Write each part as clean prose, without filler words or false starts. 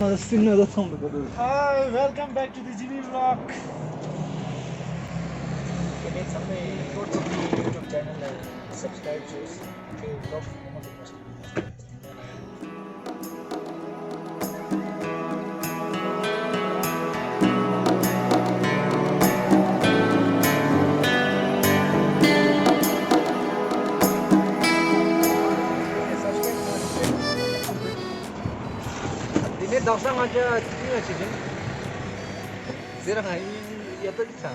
Hi, welcome back to the Gimmieee vlog. Go to the YouTube channel and subscribe to the vlog. Ini dausang aja ini sini. Zirang ini ya tuh bisa.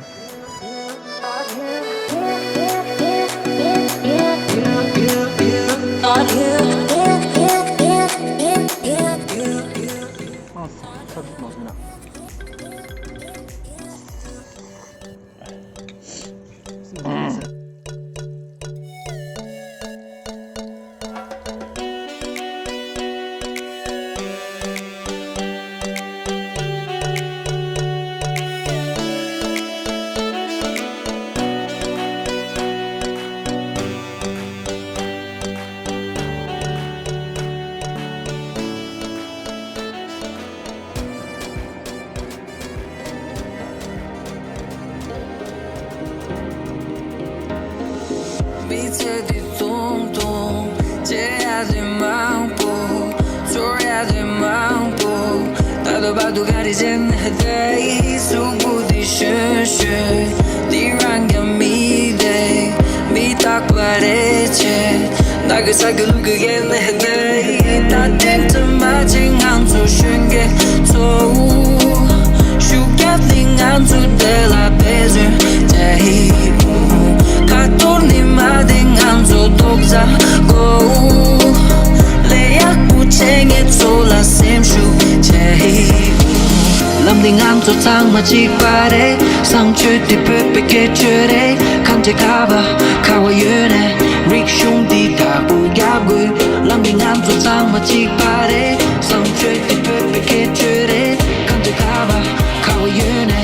밑에 뒤뚱뚱 쟤야지 많고 소리야지 많고 나도 봐도 가리진 해대 수구디 슈슈 니랑 미대 미딱 바래체 나그 사글 그게 내내 다 땡점 마징 안주 쉰게 또 슈게팅 안주 데라 베즈 제히 Katornimading anzo dokza go Leyak puchenge tsola semshu chehi Lamding anzo tang machik pare Sang chuti pepe kechure Kante kaba kawa yune Rik shung di kabu gabgu Lamding anzo tang machik pare Sang chuti pepe kechure Kante kaba kawa yune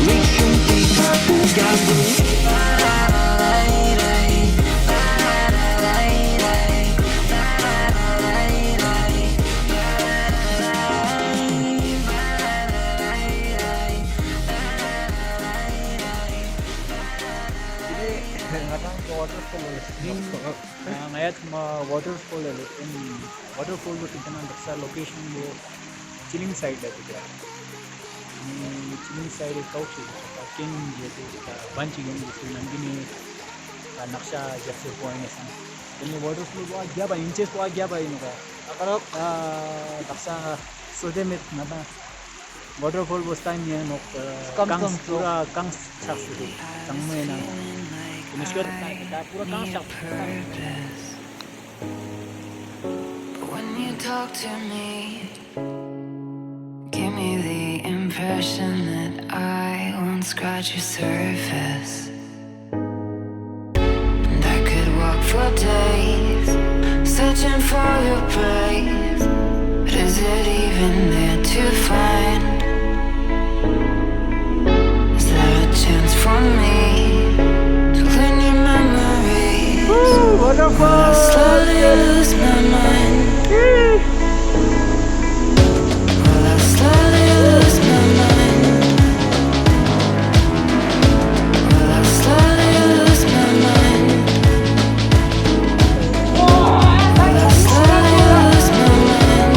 Rik shung di kabu gabgu Ngayat waterfall in waterfall to kitna daksa location wo chilling side hai tikra chilling side ek couch hai king ye bunch game jisu nandini naksha jaise point hai ini waterfall wo gya ba inches wo gya ba inuka akara daksa sode met nada waterfall was time ye no kang pura kang chaksu tangme na Nishwar ka pura kang chaksu When you talk to me, give me the impression that I won't scratch your surface. And I could walk for days, searching for your praise. But is it even there to find? Is there a chance for me to clean your memories? Will I slowly lose my mind? Will I slowly lose my mind? Will I slowly lose my mind? Will I slowly lose my mind?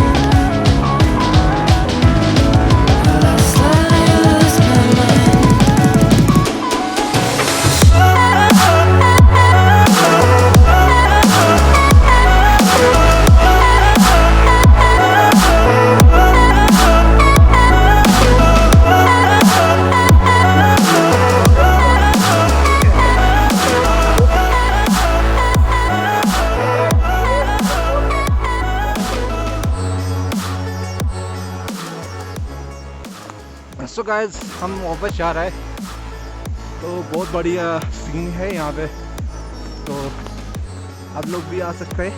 Will I slowly lose my mind? So guys, हम वापस जा रहे हैं तो बहुत बढ़िया scene है यहाँ पे तो आप लोग भी आ सकते हैं